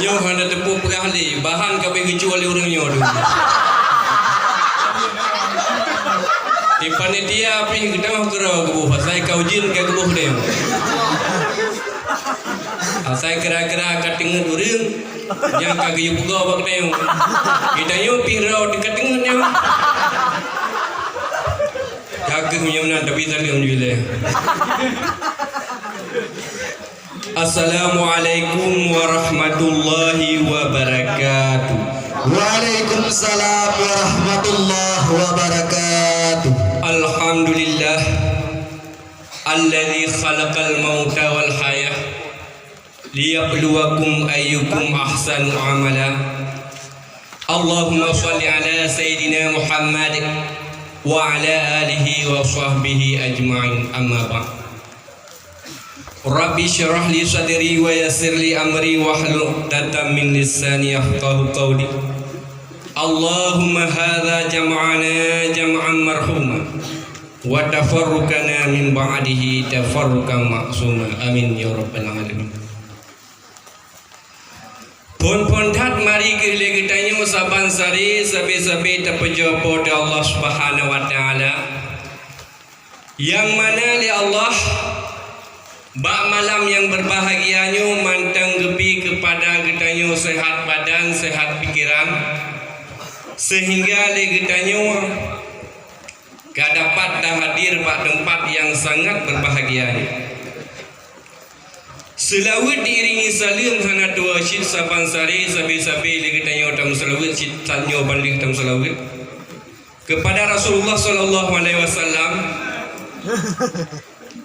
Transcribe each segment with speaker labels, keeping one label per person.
Speaker 1: Nyo hana tepuk perahli bahan kabeh kecuali orang nyo tu. Di panitia api kita kira kebuh saya kau jin ke kebuh dia. Saya kira-kira katingan urang yang kagak buka bak dia. Kita yo pirau dekat dengannya. Kagak punya mana tapi tadi om jule. Assalamualaikum warahmatullahi wabarakatuh.
Speaker 2: Waalaikumsalam warahmatullahi wabarakatuh.
Speaker 1: Alhamdulillah alladzi khalaqal mauta wal hayah liyabluwakum ayyukum ahsanu amala. Allahumma shalli ala sayyidina Muhammad wa ala alihi wa sahbihi ajma'in, amma ba'd. Rabbi syrah li sadri wa yassir li amri wahlul 'uqdatam min lisani yafqahu qawli. Allahumma hadza jam'ana jam'an marhuma wa tafarruqana min ba'dihi tafarruqan ma'suma. Amin ya rabbal alamin. Pon that mari kile kitanya saban sari sabe-sabe tapejo pada Allah Subhanahu wa taala. Yang mana li Allah bak malam yang berbahagianya mantang gebi kepada kitanya sehat badan, sehat pikiran, sehingga le kitanya dapat dah hadir bak tempat yang sangat berbahagia. Selawat diiringi salim hana dua syid saban sari sabi-sabi le kitanya tam selawat syid tanyo balik tam selawat kepada Rasulullah sallallahu alaihi wasallam,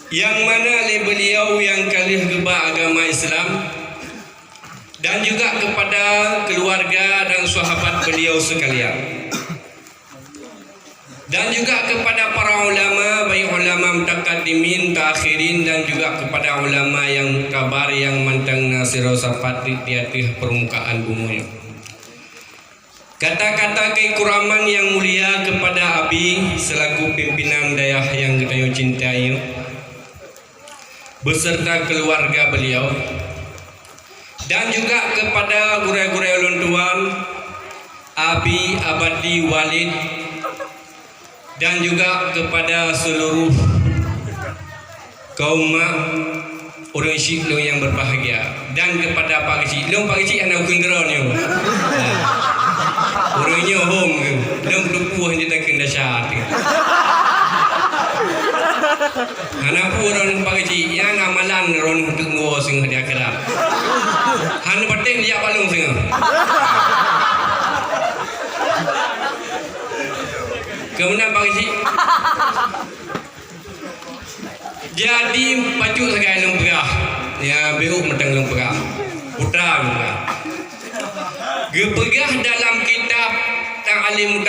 Speaker 1: yang mana oleh beliau yang kalih gebak agama Islam, dan juga kepada keluarga dan sahabat beliau sekalian, dan juga kepada para ulama, baik ulama mutaqaddimin, taakhirin, dan juga kepada ulama yang kabar yang mantang nasiro safat di atas permukaan bumi. Kata-kata keikuraman yang mulia kepada Abi selaku pimpinan dayah yang kita cintai beserta keluarga beliau, dan juga kepada guru-guru ulun tuan Abi Abadi Walid, dan juga kepada seluruh kaum orang Syekh yang berbahagia, dan kepada Pak Kecik anak kenggerau ni orangnya home dan berpuah dia tak kena syarat. Anak orang Pak Kecik yang amalan orang tunggu sing dia akhirat. Han batin dia balung sing. Kemudian Pak Kecik jadi baju sekali long perah. Ya beuk metang long perah. Putra juga. Gepegah dalam kitab Ta'alim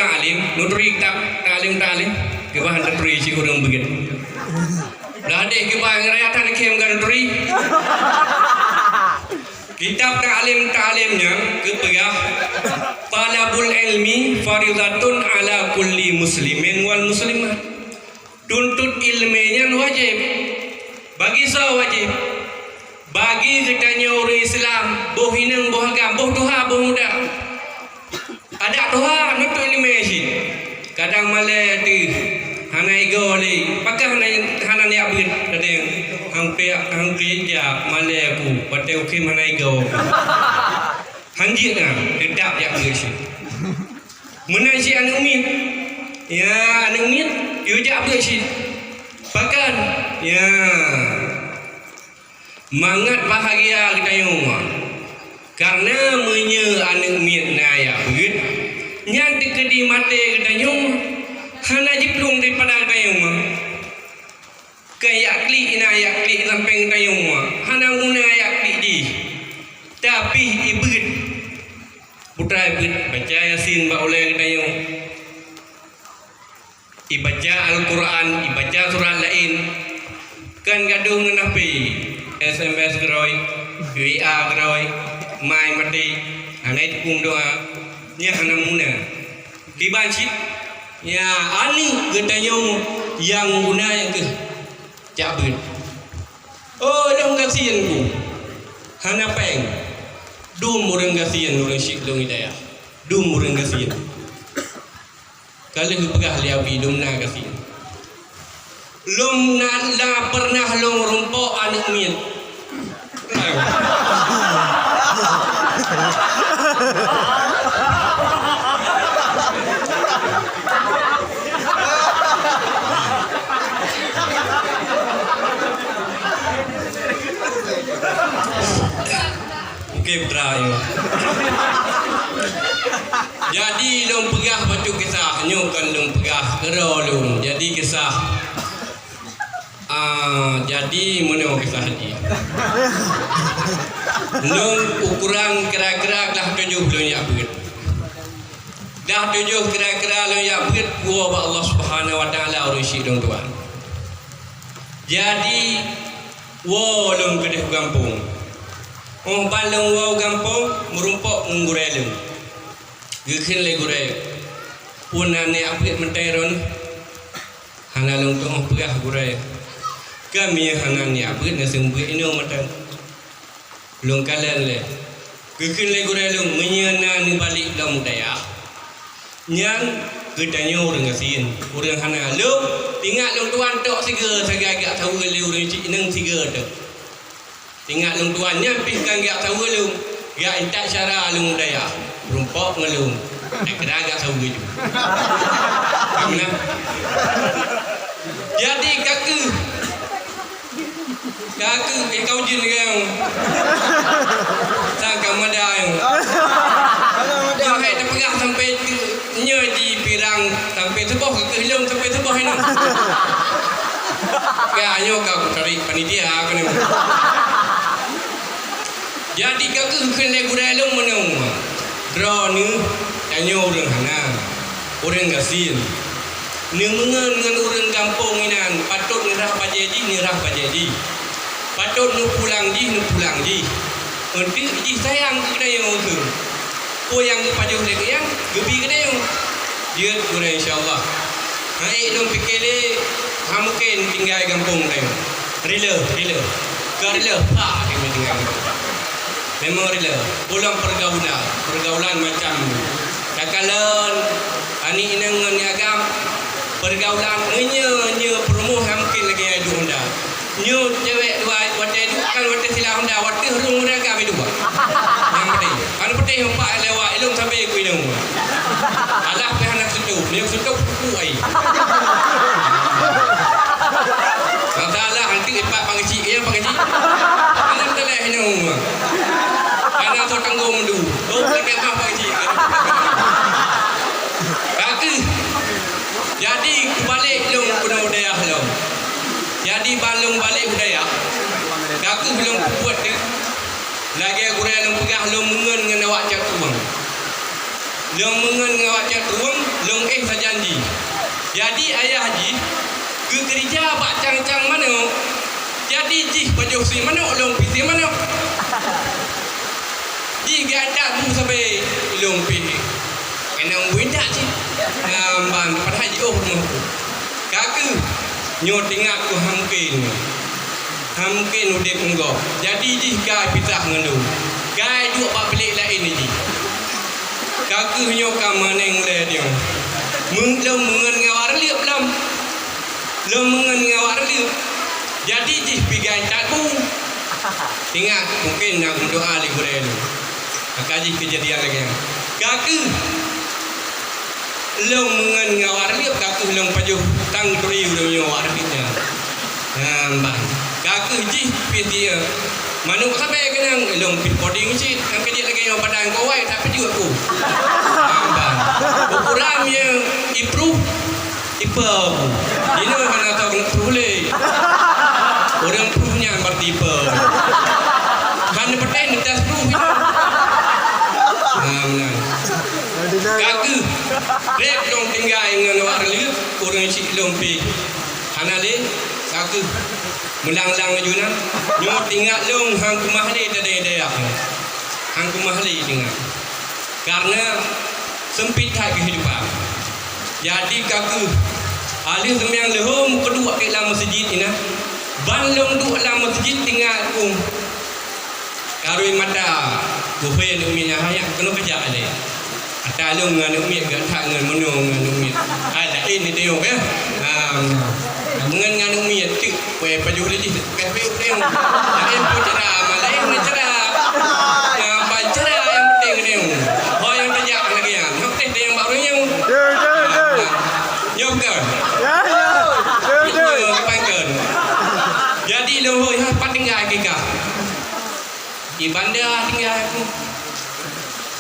Speaker 1: nutri kitab Ta'alim kebahan nutri si orang begitu. Dah ada kebahan ngeriatan kem kan nutri. Kitab Ta'alimnya kepegah talabul ilmi faridatun ala kulli muslimin wal muslimah. Tuntut ilminya wajib. Bagi saya wajib. Bagi kitanya orang Islam, boh hinang, boh agam, boh tuha, boh muda. Ada tuha, nuntut ilmu sih. Kadang malah di hanai goli, pakai hana ni abid, kadang hampir ya malah aku, pakai ukim hanai gol. Hanjir na, tetap ya bersih. Mana si anak umit? Ya anak umit, dia bersih. Pakai, ya. Mangat bahagia kita yang karena menye anak miat naya begitu nyantik kedi mate kita yang hana jiplung daripada kita yang kayak kli ina yak kli samping kita yang hana guna yak kli di tapi ibrit putra ibrit baca yasin ba oleh kita yang ibaca Al-Quran ibaca surah lain kan gaduh ngenapi SMS geroi, WA geroi, mai mati, anai kum doa, nya hana muna. Dibanci, ya ani getanya yang guna yang ke cabut. Oh, dong kasihan ku, hana peng, Dum orang gasian orang syik long hidayah. Dum orang gasian. Kalau pegah liabi dum na gasian. Lom na la pernah long rumpok anak mian. Okey berayo. Jadi long pegah batu kisah nyo kan long pegah kero long. Jadi kisah jadi mana kisah dia. Long ukuran kira-kira dah 7 long ya begitu. Dah 7 kira-kira long ya begitu gua ba Allah Subhanahu wa taala urusi dong tuan. Jadi wo long kedeh kampung. Oh balong wo kampung merumpok ngureleng. Gekin le gurel. Punane apit menteron. Hana long tu pegah gurel. Kami hanani apit na sembuh ino mata. Long kalen le. Gekin le gurelung menyana ni balik dalam daya. Nyang gedanya orang asin. Orang hana lu tinggal long tuan tok siga sagagak tahu le orang cik nang siga tok. Tinggal long tuannya pih kan gak tahu lu. Gak intak cara lu daya. Rumpok ngelung. Kira agak tahu gitu. Mana? Jadi kaku kau jin yang sangka madang. Yang hai terpegang sampai nya di pirang sampai sebuah ke hilung sampai sebuah ini. Kayaknya kau cari panitia kan. Jadi kaku kena gurelung menung. Draw ni tanya orang hana, orang gasin. Ni mengen dengan orang kampung inan patut nirah pajedi. Patut nu pulang di. Nanti di sayang kena yang tu. Oh yang paju lagi yang gebi kena yang dia guna insyaallah. Hai dong fikir le mungkin tinggal kampung lain. Rela. Kerela pak kami tinggal. Memang rela. Pulang pergaulan macam kakalan ani inang ni agam pergaulan nya promo mungkin lagi ada honda. Nyo cewek dua wate kan wate sila honda wate hurung muda kami dua. Yang penting. Kan penting empat lewat ilung sampai ku ilung. Alah pe anak setu, ni setu ku ai. Masalah nanti empat pangci yang pangci. Anak teleh hinung. Anak tu tanggung mendu. Oh lagi apa pangci. Kaki. Jadi balik ilung kuno daya ilung. Jadi balung balik budaya. Kaku belum buat dia. Lagi aku yang pegah long mengen dengan awak cak tuang. Long mengen dengan awak cak tuang, long sajanji. Jadi ayah haji ke kerja pak cang-cang mana? Jadi jih baju si mana long piti mana? Jih gada tu sampai long piti. Kena buindak sih. Namban pada haji oh rumah. Kaku nyo tinggal ku hamkin udip engkau. Jadi jika pisah ngendu gai dua pak pelik lain ni kaku nyo kamaneng le dia menglom mengen ngawar liap lam lom mengen ngawar liap. Jadi jih pigai takku tinggal mungkin nak doa li gurel kaji kejadian lagi kaku long mengen ngawar liap kaku long paju tang turi long ngawar liapnya bang kaku jih dia manuk sampai kenang long pit coding sih yang kerja lagi yang padang kawai tapi juga aku bang ukurannya improve ini mana tahu nak boleh orang improve-nya bertipe kan petain tas improve kaku rek long tinggal dengan luar liu orang cik long pi hanale kaku melang-lang juna nyo tinggal long hang kumahli tadi dayak hang kumahli tinggal karena sempit kehidupan. Jadi kaku alih sembiang lehum kedua ke dalam masjid ini ban long duk dalam masjid tinggal ku karui mata Bukan umi yang hayat kena kerja ni. Talung dengan umi gak tak dengan menung dengan umi. Ada ini tengok ya. Dengan umi tu, kue baju lagi, kue tengok. Lain pun cerah, lain pun cerah. Cerah yang penting tengok. Oh yang kerja lagi yang, yang penting yang baru yang. Nyokar. Pangkan. Jadi lohoi apa tinggal kita. Di bandar tinggal aku.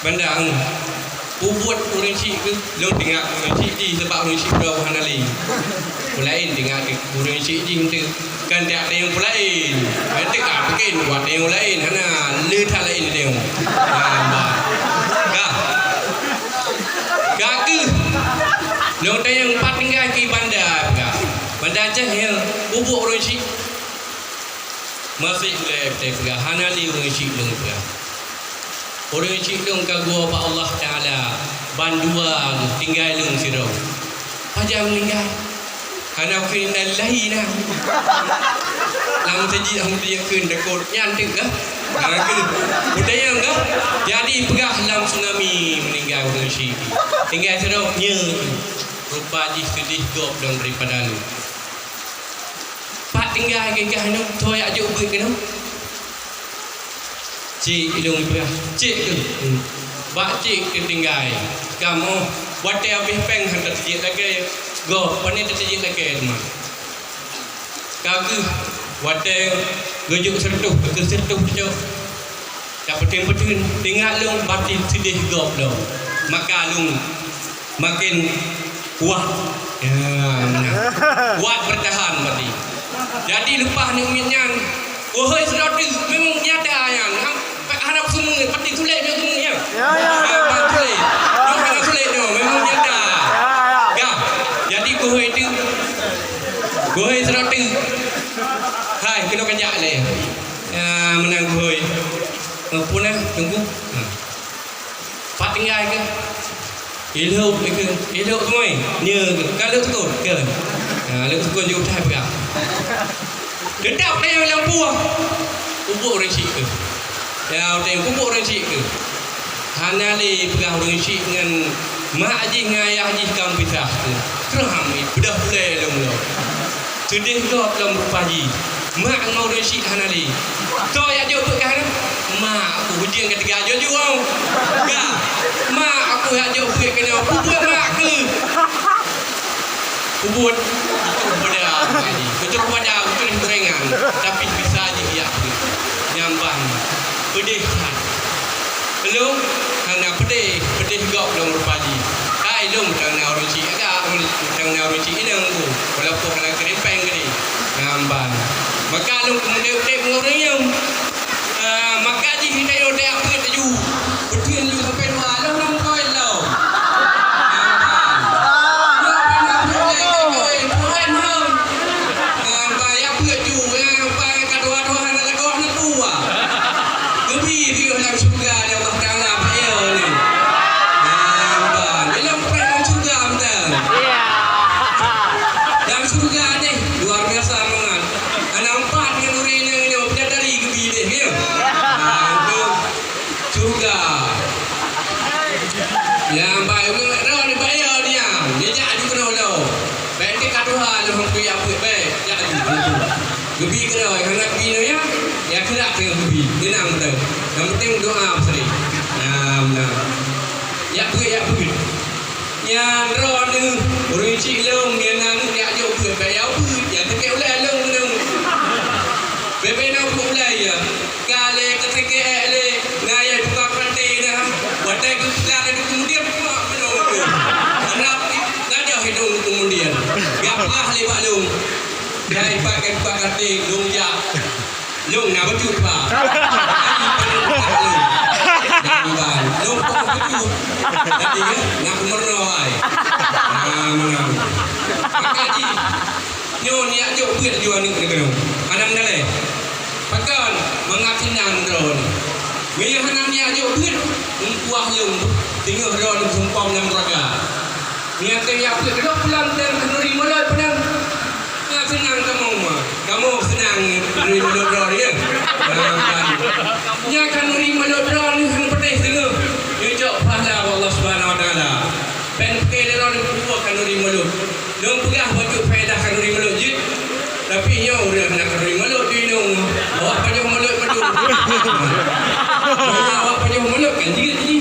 Speaker 1: Bandar aku. Buat orang cik ke, lo tinggal orang cik di sebab orang cik dah hanali. Pulain tinggal orang cik di tu kan dia ada yang pulain. Nanti kan mungkin buat yang lain, hana letak lain dia. Gak ke? Lo yang empat tinggal ke bandar. Bandar je yang bubuk orang cik. Masih lep hanali orang cik dong. Orang cik dong kagua pak Allah Taala banduan tinggal lung siro. Pajam meninggal. Karena kena lahi nah. Lam taji am dia kun dekor nyantik kah? Karena ke budaya enggak? Jadi pegah lam tsunami meninggal orang cik. Tinggal siro nya. Rupa ji sedih gop dong daripada lu. Pak tinggal gagah nu toyak juk buat kena. Cik ilung pegah. Cik tu. Bak cik ke tinggal. Kamu buat habis peng hantar cik lagi. Go, pani cik lagi teman. Kau buat gojuk sertuh, ke sertuh tu. Tak penting-penting tinggal lung batin sedih gop dah. Maka lung makin kuat. Kuat bertahan berarti. Jadi lepas ni minyan. Wahai saudara memang nyata yang harap semua pati tulis dia semua ya. Tulis. Jangan tulis dia memang nyata. Ya. Jadi wahai itu wahai saudara hai kena kajak le. Menang wahai. Punah tunggu. Pak tinggal ke? Elok ke? Elok semua. Nya kalau tukun ke? Lalu tukun juga tak pegang. Dedap dia yang buah. Pupuk orang cik ke. Ya, dia pupuk orang cik ke. Hanali pegang orang cik dengan mak haji dengan ayah haji kamu pisah ke. Keram ni, bedah bulai long. Sedih gop long haji. Mak dengan orang cik hanali. Kau yang jauh pegang. Mak aku hujan ketiga jauh juga. Enggak. Mak aku yang jauh pegang. Pupuk mak ke. Ubud pada haji. Betul pada bukan gorengan tapi bisa dia nyambang. Pedih kan. Belum karena pedih gop dalam berpaji. Kai lum tang orang cik agak tang orang cik ini aku. Walaupun kalau keripeng gini nyambang. Maka lum kemudian orang yang maka ji kita yo dia apa tu. Betul lu sampai dua long kau lo. Yang baik roh ni bayar dia. Dia jadi kena lo. Baik dia katuhan lo hang kuya apa baik. Jadi. Gebi kena hang nak bina ya. Ya kena dengan gebi. Tenang betul. Yang penting doa seri. Nah. Ya pergi. Yang roh ni orang cik long dia nang dia ajak pergi bayar pergi. Ya tekek ulai long long. Bebe nak ulai ya. Kale ketekek le ngaya buka pantai dah. Watai ku sekarang kemudian buat belum. Anak ngada hidung kemudian. Gaplah lewat long. Dai pakai kate long ya. Long nak betul pak. Long betul. Jadi nak meroai. Menang. Makaji. Nyo ni ajak buat jual ni kena. Anam dalai. Pakan mengakinan drone. Mia hanam ni ajak buat kuah yung tinggal drone sumpam yang raga. Mia teriak buat kedok pulang dan kenduri mulai pedang. Senang kamu senang kenduri mulai drone ya. Nya kenduri mulai drone Tapi nya orang nak kering malut tu inung. Awak pajak malut padu. Awak pajak malut kan jadi.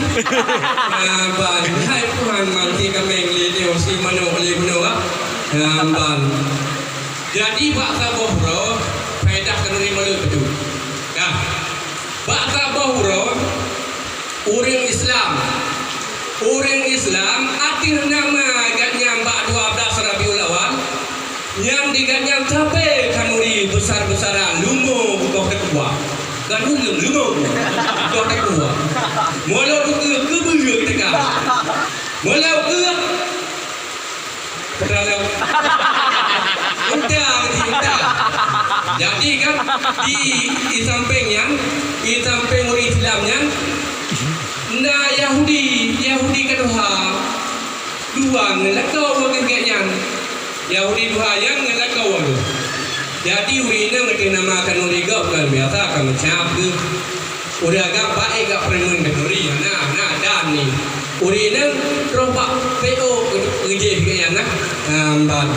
Speaker 1: Ban hai Tuhan mangki kami ngelih si mano boleh guna. Ban. Jadi baksa bohro faedah kering malut padu. Dah. Baksa bohro orang Islam. Orang Islam arti nama agaknya 12 Rabiul Awal yang diganyang capai kanuri besar-besaran lumo kau kedua dan lumo kau kedua mulau ke bulu kita mulau ke terlalu entah jadi kan di sampingnya di samping orang Islamnya na Yahudi kedua dua ngelakau bagainya Yahudi dua yang ngelakau tu jadi urina ngerti nama kan uriga bukan biasa kan macam tu udah agak baik agak premen kan uri nah dan ni urina terobak PO kerja yang nak amban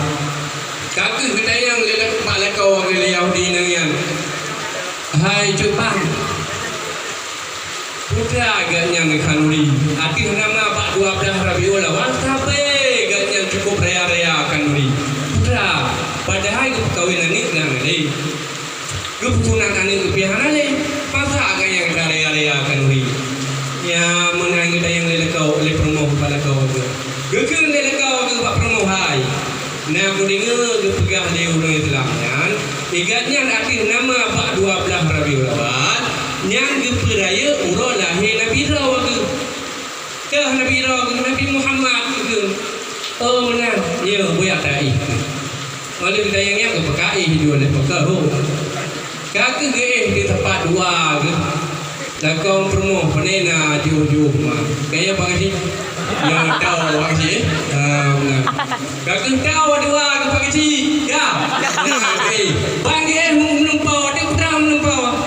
Speaker 1: kakek kita yang lelak pak lakau Yahudi yang hai Jepang putra agaknya kanuri arti nama Pak 12 Rabiul Awal tapi agaknya cukup raya-raya kanuri putra padahal perkawinan ini dengan ini keputusan ini kepihanan ini masa agaknya kita raya-raya kanuri ya menang kita yang lelakau oleh promoh kepala kau ke lelakau ke Pak Promoh hai nah aku dengar kepegah dia orang Islamnya agaknya arti nama Pak 12 Rabiul Awal yang geperaya urang lahir Nabi Raw ke Nabi Raw Nabi Muhammad ke oh benar ya boleh tak oleh kita yang kepekai hidup oleh pekau kakek ke di tempat dua ke lakau promoh penena jauh-jauh kaya pagi yang tahu pagi benar kakek tahu dua ke pagi ya pagi menumpau dia putra menumpau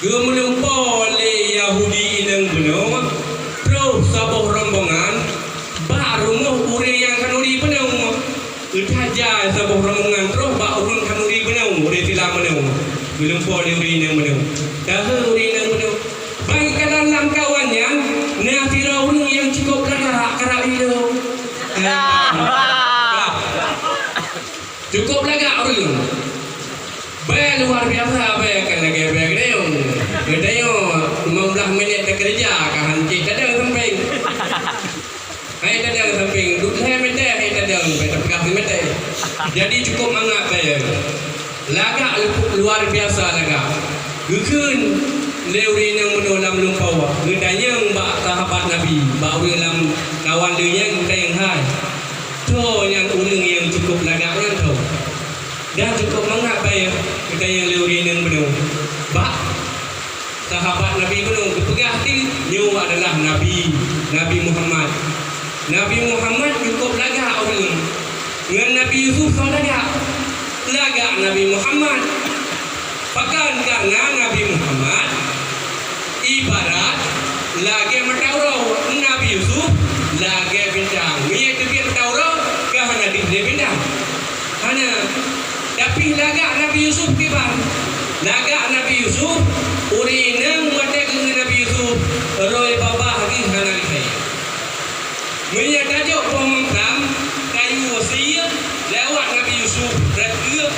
Speaker 1: menumpau oleh Yahudi yang benar terus sebuah rombongan baru mau orang yang kanuri benar utaja sebuah rombongan terus baru orang kanuri benar orang Islam benar menumpau oleh orang yang benar dah orang yang benar bangkan dalam kawannya nah Firaun yang cukup karak hidup cukup lagak orang baik luar biasa baik kan lagi baik dia 15 minit dah kerja kan hancik tak ada samping hai tak ada samping duduk saya meter hai tak ada pegang meter jadi cukup mangat saya lagak luar biasa lagak gukun leurin yang menolong lumpau gedanya mbak sahabat Nabi mbak dalam kawan dia yang yang hai tu yang ulang yang cukup lagak yang tu dah cukup mangat saya kita yang leurin yang benar mbak sahabat Nabi benar kepegah hati nyu adalah Nabi Muhammad cukup lagak orang dengan Nabi Yusuf kau lagak Nabi Muhammad bahkan karena Nabi Muhammad ibarat lagi mataurau Nabi Yusuf lagi bintang dia tu dia mataurau kahana dia bintang hanya tapi lagak Nabi Yusuf kibar lagak Nabi Yusuf urina mata ke Nabi Yusuf roy babah lagi hana saya menyat tajuk pemengkam kayu wasiat lewat Nabi Yusuf rakyat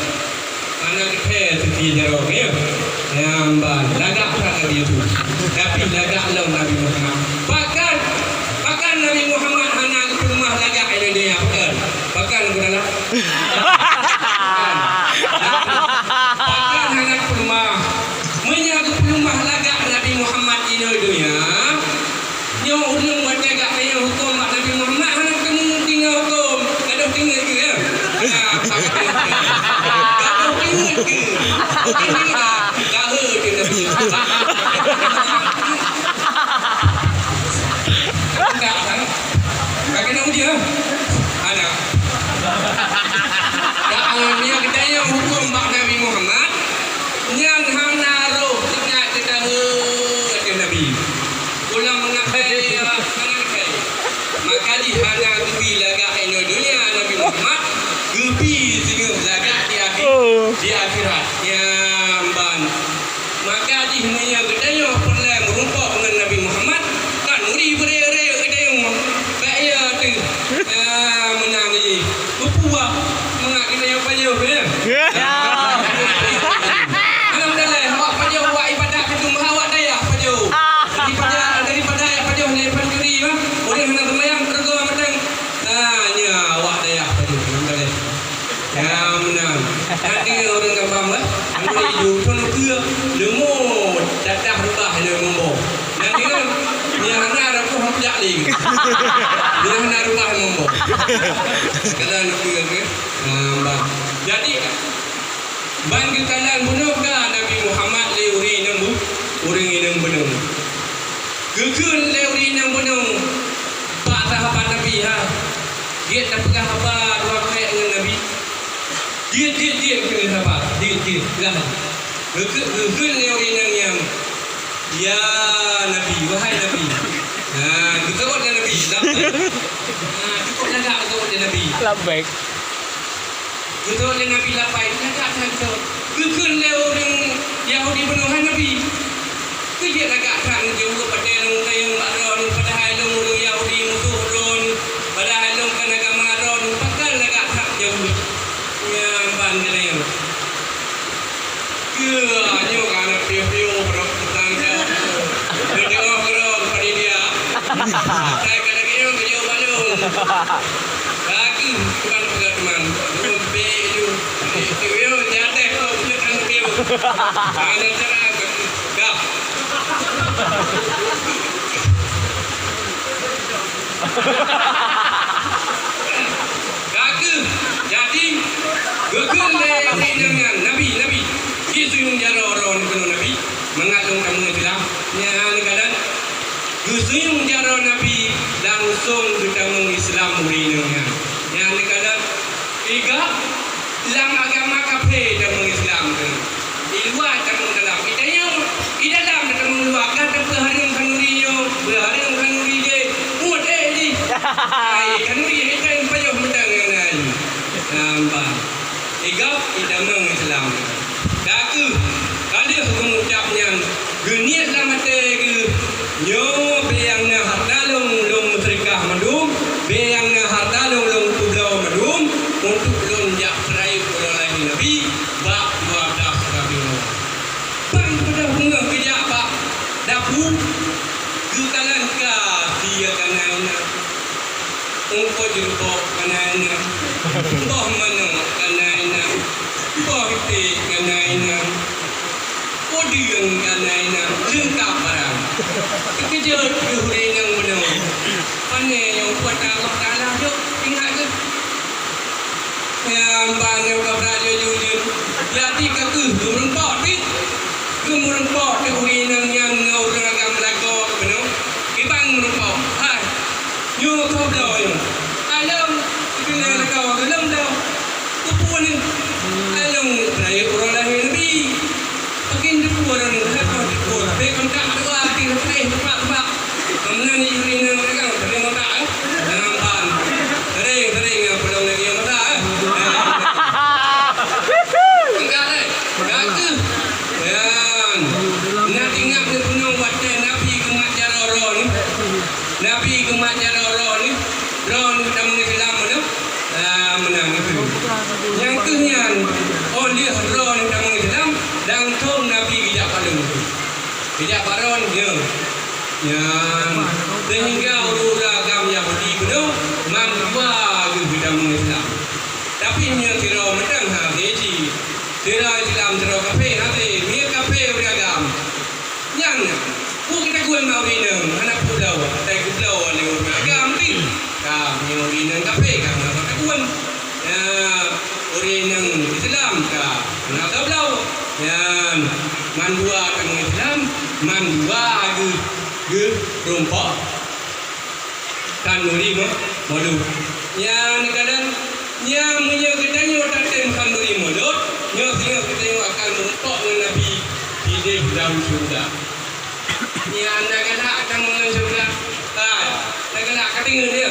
Speaker 1: anak kita setia jarang ya namban lagak Nabi Yusuf tapi lagak lawan Nabi Muhammad bahkan Nabi Muhammad hana ke rumah lagak dia bahkan berala bahkan hana ke rumah menyaga rumah lagak Nabi Muhammad ini dunia yang ulung mata gak kaya hukum Nabi Muhammad hana kamu tinggal hukum gaduh tinggal ke ya gaduh tinggal ke ini gaduh ke Nabi enggak kan bagi nama dia ada yang kita yang hukum Nabi Muhammad yang hana roh ingat kita ke Nabi ulang mengapai maka di hana gebi lagak ino dunia Nabi Muhammad gebi singa lagak Ni anak aku hujak lagi. Dia anak rumah ngomong. Kalau nak pergi jadi bagi kalian bunuhkah Nabi Muhammad leuri nang orang inang bunuh. Gekun leuri nang bunuh. Pak sahabat Nabi ha. Dia tak pegang apa dua kali dengan Nabi. Dia kena sahabat. Dia lah. Gekun leuri nang yang ya Nabi, wahai Nabi. Kita buat Nabi. Cukup jaga kita buat Nabi.
Speaker 3: Lambek.
Speaker 1: Kita buat Nabi lapai. Jaga kita. Gekun leuri Yahudi bunuhan Nabi. Kerja agak terang jauh pada yang baron pada halung orang Yahudi musuh ron pada halung kan agama ron pakal agak terang jauh yang bandel yang nyo kan piu bro tentang dia bro pada dia saya kena kira kerja balung lagi bukan teman be itu jatuh kau bukan piu ada cara dah Kaki jadi gegel dengan Nabi Yesus jara orang dengan Nabi mengalung kamu Islam yang kadang Yesus jara Nabi langsung kita mengislam muridnya yang kadang tiga dalam agama kafir dan mengislam di luar kamu dalam di dalam kita mengeluarkan berharum kanuri je muat ni kanuri kita yang payah mentang dengan nampak igap kita mengislam daku kali hukum ucapnya geniat lah mata ke nyo beyang na hartalong long musrikah madum beyang na hartalong long pulau madum untuk lonjak serai oleh Nabi bab 12 Rabiul Bang pada bunga kejap pak dapu kekalan ka dia kanaina engko jumpa kanaina boh mana kanaina boh te kanaina odiang kanaina lengkap barang kejut yuhre nang benar pane yang buat Allah Taala jok ingat ke yang banyak kabrado jujur jadi ke berempat ni merempok ke urinang yang ngau ragam lagu benar ibang merempok hai nyu kau dah yo alam kena lagu dalam dah kupun ni alam raya orang lain Nabi makin depu orang ni apa depu tapi kan tak ada hati tempat mana ni urinang ragam tapi mau tak dalam ban sering apa dah lagi mau tak enggak deh enggak ke nak ingat dia punya wajah Nabi kemat jara orang ni Nabi kemat jara orang ni kita mengislam mana menang itu yang kenyang oleh orang kita mengislam langsung Nabi bijak paling bijak baron dia yang sehingga uragam Yahudi penuh mandua kita mengislam tapi dia kira macam haji kira Islam kira kafe nanti dia kafe beragam yang kita guna mawinang anak pulau tai pulau ni beragam ni kami mawinang kafe kan kita guna orang Islam ka anak pulau yang mandua kan Islam mandua ge rompak kan muri malu yang kadang yang punya kedanya tatem kan muri mulut nyo kita tengok akan rompak dengan Nabi di dalam surga ni anda kena akan mengenai surga anda kena akan tinggal dia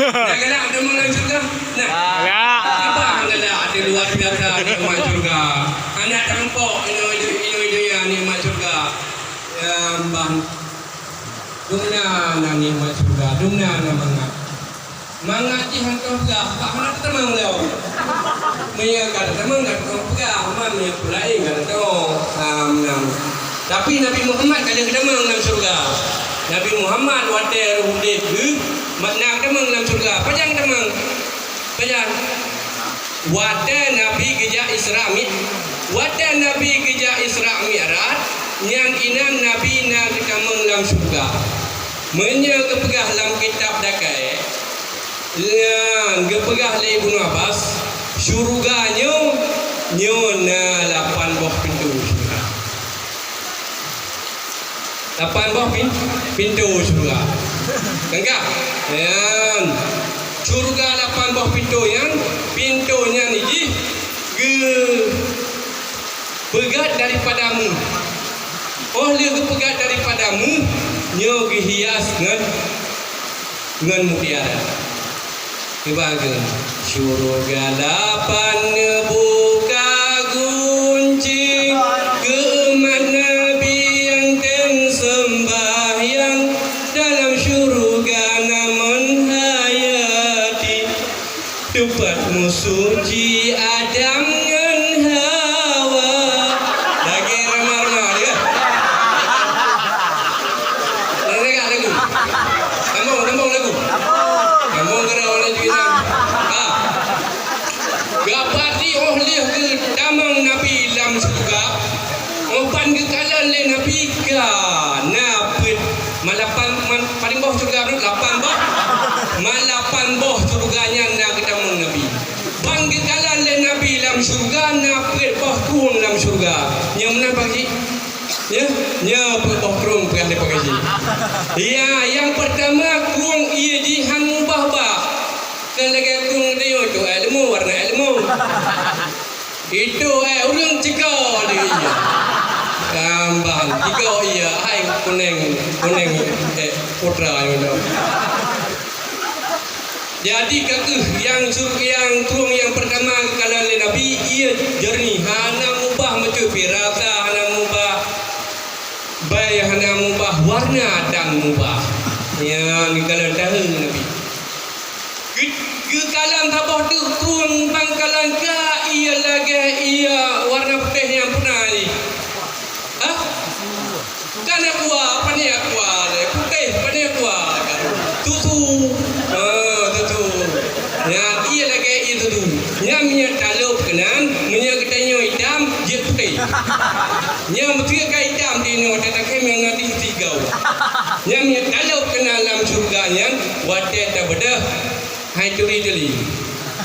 Speaker 1: anda kena ada mengenai surga nah apa anda ada luar biasa nikmat surga anda tak nampak ini nikmat surga bang dumna na nikmat surga dumna na mangat di hantar surga pak mana temang leo maya kata temang kat surga man maya pulai kata tengok tapi Nabi Muhammad kali temang dalam surga Nabi Muhammad water hudib makna temang dalam surga pajang temang pajang water Nabi geja Isra water Nabi geja Isra Mi'raj yang inan Nabi na temang dalam surga Menya kepegah dalam kitab dakai yang kepegah le Ibnu Abbas syurganya nyona 8 buah pintu. 8 buah pintu syurga. Enggak? Yang syurga 8 buah pintu yang pintunya ni pegat daripadamu. Oh dia pegat daripadamu nyo hias ngan mutiara. Kebahagiaan syurga 8 buka kunci keumat Nabi yang sembahyang dalam syurga namun hayati tempatmu suci Adam ngan Hawa. Lagi ramar-ramar ya. Lagu. Sambung lagu. Sambung kerana lagi Gapati oleh ke damang Nabi dalam surga. Opan ke kalan le Nabi ka napit malapan paling bawah surga 8 bawah. Malapan bawah surganya nak ke damang Nabi. Pan ke kalan le Nabi dalam surga napit bawah kurung dalam surga. Yang mana pagi? Ya bawah kurung bukan dia pakai ji. Ya, yang pertama kurung ia jihan mubah bah. Kalau kurung dia tu ilmu warna ilmu. Itu orang tiga dia. Kambang tiga iya hai kuning putra itu. Jadi kakek yang kurung yang pertama kalau Nabi ia jernih hana mubah macam pirasa hana mubah bayi hana mubah warna dan mubah. Yang kalau tahu Nabi. Kalan tabah tu kurung pangkalan ka ia lagi ia warna putih yang pernah ni. Hah? Kan aqua, apa ni aqua? Putih, apa ni aqua? Tutu. Tutu. Yang ia lagi ia tutu. Yang punya talup kenan, punya katanya hitam, dia putih. Yang betul ke hitam di no tak kem yang nanti tiga. Yang punya talup kenan dalam surga yang wadah tak beda. Hai curi-curi.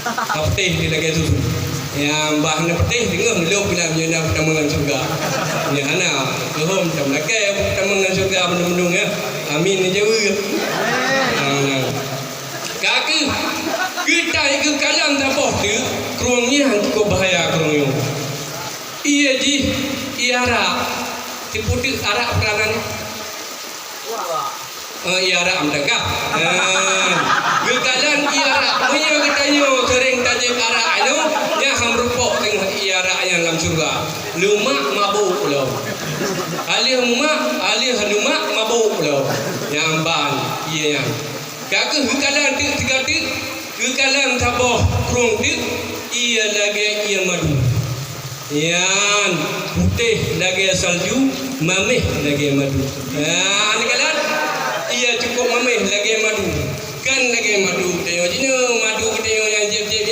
Speaker 1: Putih dia lagi tutu. Yang bahannya putih dengar meluk dalam jenah pertama surga. Ya ana, kehom tam lakai pertama surga bendung ya. Amin ni jauh. Kaki kita ke kalam tapoh tu kerongnya ko bahaya kerongnya. Iya ji, iara. Tiputi arak peranan. Iara amdaka. Gekalan iara punya katanya sering tajik arak itu nya ham rupok tengah iara yang dalam surga. Lumak mabuk pulau. Alih lumak mabuk pulau. Yang ban iya yang. Kakak gekalan tiga gekalan taboh kurung ia lagi ia madu. Yang putih lagi salju, mamih lagi madu. Ni kalan ia cukup mamih lagi madu. Kan lagi madu tengok sini madu tengok yang jeb-jeb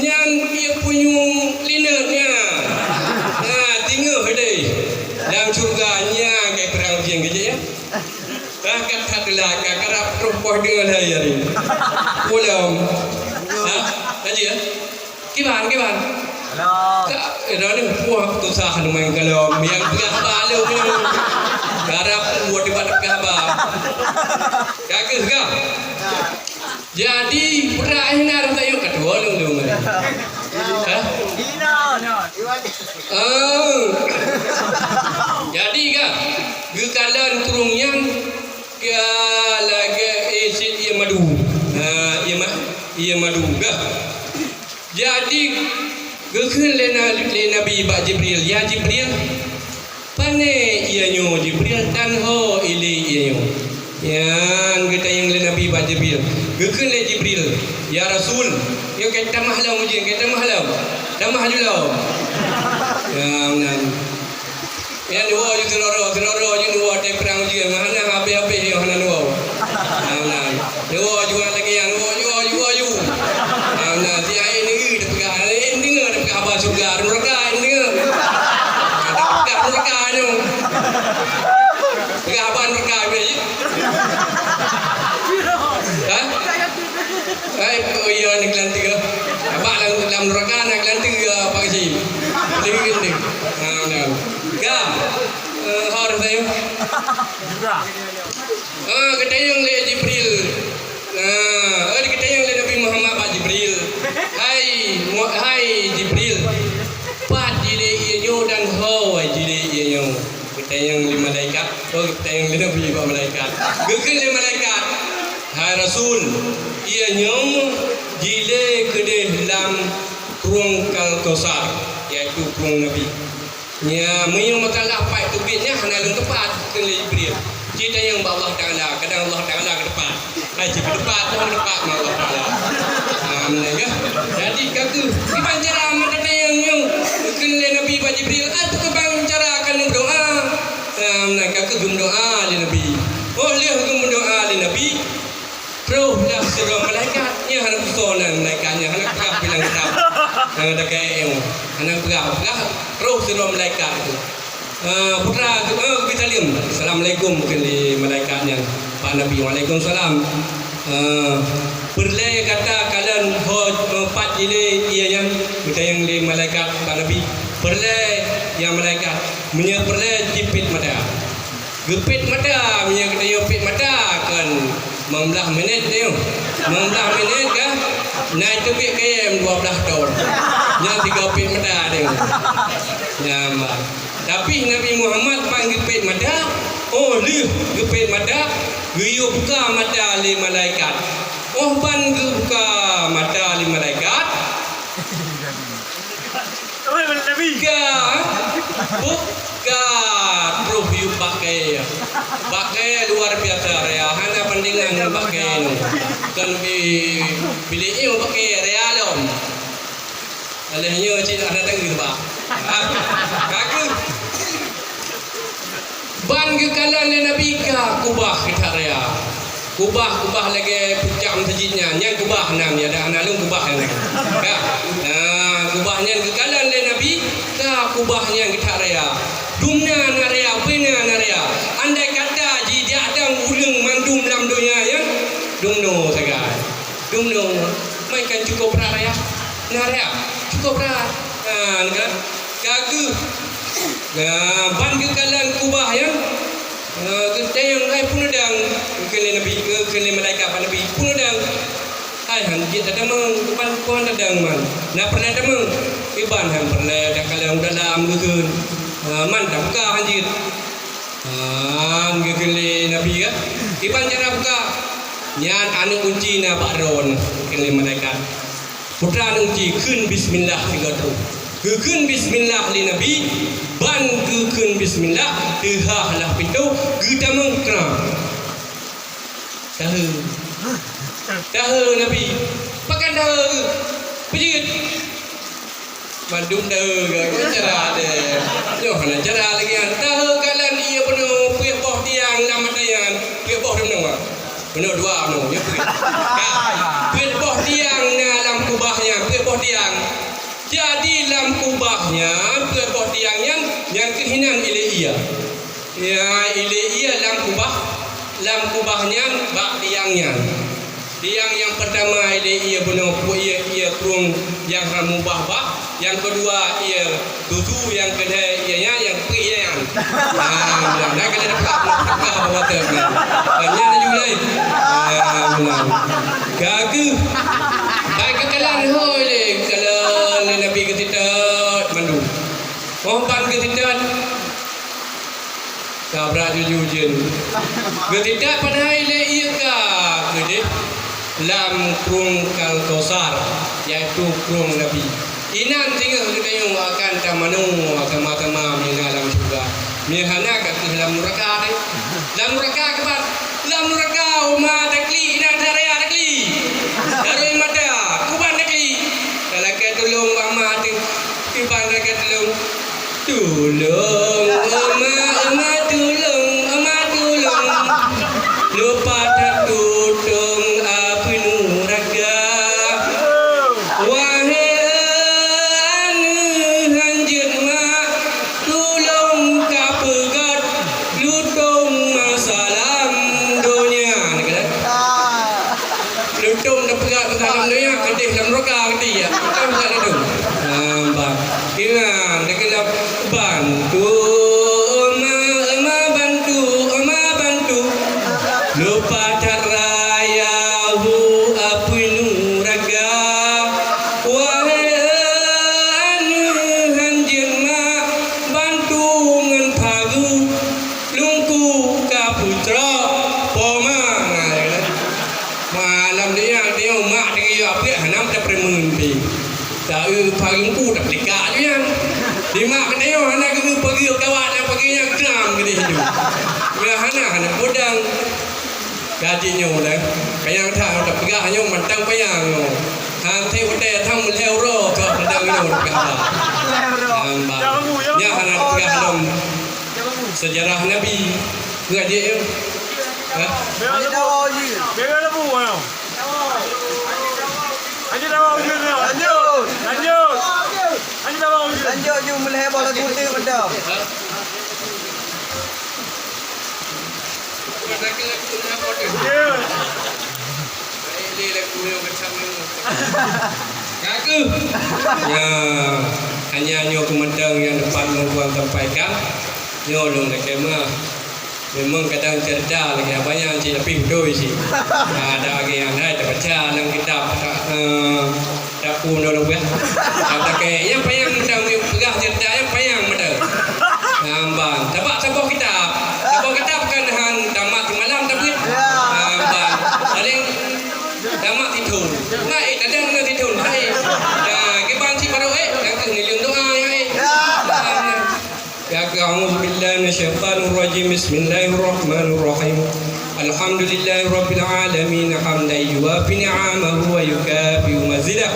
Speaker 1: yang ia punya linetnya. Tinggal deh. Dalam surganya kayak perang ujian kerja ya. Kata telah kerap terus dengan hari. Pulang. Haji ya. Kiban. Dah ni puah tu sah main kalau yang pegah balu ni. Garap buat di pada pegah ba. Kakak sekarang. Jadi perahinan tayo kedua lu. Jadi kan gekalan kurungnya ke lagi isi ia madu. Ia madu kan. Jadi gekun le Nabi ba Jibril ya Jibril. Pane ianyo Jibril dan ho ili ianyo. Yang kita yang le Nabi ba Jibril. Gekun le Jibril ya Rasul. Yo kita mahlau ujian kita mahlau. Dah mahlau. Yang yang dua je teroro je dua te perang je mana habis yang mana dua. Yang dua juga lagi yang dua ju. Yang dia ini dekat ini dekat apa surga neraka ini. Dekat neraka tu. Dekat apa neraka ni. Ha? Oh iya ni kelantik ke? Abang dalam neraka nak kelantik ke Pak Haji? Boleh kelantik. Nah. Ga. Harus tayo. Ketayang le Jibril. Ketayang le Nabi Muhammad Pak Jibril. Hai Jibril. Pat jile ieu dan ho jile ieu. Ketayang le malaikat. Ketayang le Nabi Pak malaikat. Gekeun le malaikat. Hai Rasul, ia nyom jile kedeh dalam kurung Kausar, iaitu kurung Nabi. Nya menyom makalah pai tubitnya hanalung tepat ke Jibril. Cerita yang Allah Taala, kadang Allah Taala ke depan. Haji ke depan, Tuhan depan Allah Taala. Ya. Jadi kata dibancara mata yang ke Nabi Pak Jibril atau ke bancara akan berdoa. Kata gum doa li Nabi. Boleh gum doa li Nabi. Terus dah suruh malaikatnya hendak solan malaikatnya hendak perah bilang kitab. Dah kayak hendak perah terus suruh malaikat itu. Putra kita liam. Assalamualaikum mungkin di malaikatnya. Pak Nabi Waalaikumsalam. Perle kata kalian empat jile ia yang kita yang di malaikat Pak Nabi. Perle yang malaikat punya perle jepit mata. Gepit mata punya kita jepit mata kan 15 minit dia. 15 minit kan. Naik tebik KM 12 tahun. Yang 3 pit mata dia. Nyambar. Tapi Nabi Muhammad panggil gepit mata. Oh, dia gepit mata. Dia buka mata li malaikat. Oh, ban buka mata li malaikat. Buka terus you pakai luar biasa ya. Hanya bandingan pakai nu. Kan bilik ni pakai realom. Alahnya cik ada tanggi pak. Kaku. Ban ke kalan Nabi ka kubah kita raya. Kubah lagi pucak masjidnya. Yang kubah nam ya ada analung kubah yang. Ya. Kubahnya ke kalan Nabi ka kubahnya kita raya. Dumna naraya, bina naraya. Andai kata jika ada ulung mandum dalam dunia ya, dumno sagai. Dumno, mereka cukup raya. Naraya, cukup raya. Kan? Kagu. Ban kalan kubah ya. Kita yang punudang kene Nabi kene malaikat Nabi punudang. Hai hanjit ada meng ban kuan dadang man. Na pernah ada meng iban han pernah ada kalang dalam geun. Mantap buka hanjit. Kene Nabi ya. Iban cara buka. Nyan anu kunci na Pak Ron kene malaikat. Putra anu kunci keun bismillah tiga terus. Keun bismillah li Nabi. Ban keun bismillah dehah lah pintu kita mengkram. Dah Nabi. Pakai dah. Pijit. Bandung dah cara dia. Yo hana cara lagi an. Dah kalan ia penuh puyak boh tiang nama tayan. Puyak boh demno. Penuh dua no. Ya puyak. Puyak boh tiang dalam kubahnya, puyak boh tiang. Jadi dalam kubahnya, puyak boh tiangnya yang kehinan ilahiyah. Ya ilahiyah dalam kubahnya bak tiangnya. Tiang yang pertama ia penuh ia kurung yang mubah bak. Yang kedua ia tutu, yang kedua ianya yang pian. Nah kena dapat bawa tu. Banyak juga. Gagu. Baik kekalan hoi le kalau Nabi ketidat mandu. Ompan ketidat. Kabra jujun. Ketidat pada hari le ia ka kedih. Lam kurung Kausar iaitu kurung Nabi. Inan tinggal kita yang akan tamanu sama-sama mengalam juga. Mihana kat dalam neraka ni. Dalam neraka kebat. Dalam neraka umat takli inan daraya takli. Darui mata kuban takli. Dalam ke tolong mama tu. Kuban ke tolong. Tolong emak tolong emak tolong. Lupa tak tutung api neraka. Wahai masalah lupa darayahu apinu raga wahai hanjin mak bantu ngan pagu lungku kaputra poma malam dia mak dia apa hanam tak premun pi tak pagu ku tak lika je yang di mak dia anak ke pergi kawan yang pergi yang keram ke dia hidup dia anak bodang gajinya dah kayang tak tak pegahnya mantang payang han theo te tham leo ro cho pedang nó ka ya anak pegah dalam sejarah nabi ke dia
Speaker 3: Anh đâu bao gì? Bé nó bù à? Anh đâu bao nhiêu nào? Anh đâu bao nhiêu? Anh nhưng mình hay bỏ là tụi tiêu mình đâu?
Speaker 1: Kaku ya hanya nyo kumandang yang depan membuang sampaikan nyo dong nak kema memang kadang cerdas lagi apa yang cik tapi betul sih ada lagi yang lain tak baca dalam kitab tak pun dah lupa tak kayak yang payang dah pegah cerdas yang payang betul bang sebab kitab kan hang tamat malam tapi bang paling tamat tidur naik kadang tidur naik ke bang si baru yang ngiling doa ya a'udzu billahi minasyaitonir rajim bismillahir rahmanir rahim alhamdulillahi rabbil alamin hamdan yuwafi ni'amahu wa yukafi mazidah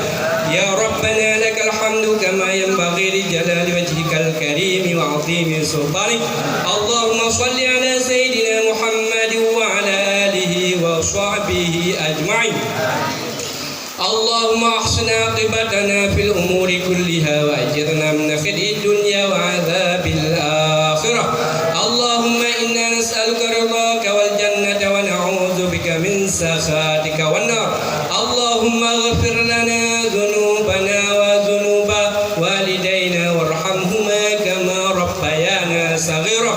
Speaker 1: ya rabbana lakal hamdu kama yanbaghi li jalali wajhikal karim wa 'azimi sultanik allahumma shalli ala sayidina muhammad wa ala alihi wa sahbihi ajma'in اللهم احسن عاقبتنا في الامور كلها واجرنا من خزي الدنيا وعذاب الاخره اللهم انا نسالك رضاك والجنه ونعوذ بك من سخطك والنار اللهم اغفر لنا ذنوبنا وذنوب والدينا وارحمهما كما ربيانا صغيرا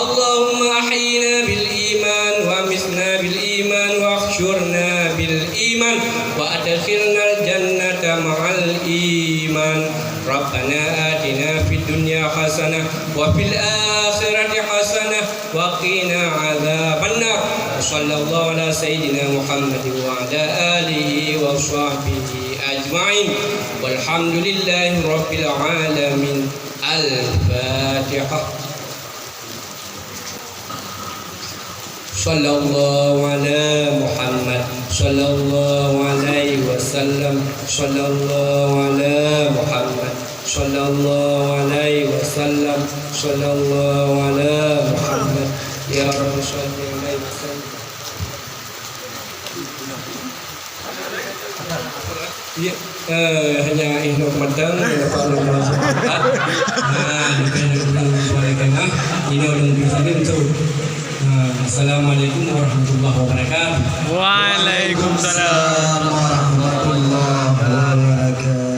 Speaker 1: اللهم احينا بالايمان وامتنا بالايمان واحشرنا بالايمان وأدخلنا الجنة مع الإيمان ربنا آتنا في الدنيا حسنة وفي الآخرة حسنة وقنا عذاب النار وصلى الله على سيدنا محمد وعلى آله وصحبه أجمعين والحمد لله رب العالمين الفاتحة صلى الله على محمد صلى الله عليه وسلم صلى الله على محمد صلى الله عليه وسلم صلى الله على محمد يا رب صل عليه وسلم ya hanya ihno madang dapat nomor sepakat ini orang presiden tu. Assalamualaikum warahmatullahi wabarakatuh.
Speaker 3: Waalaikumsalam.
Speaker 2: Warahmatullahi wabarakatuh.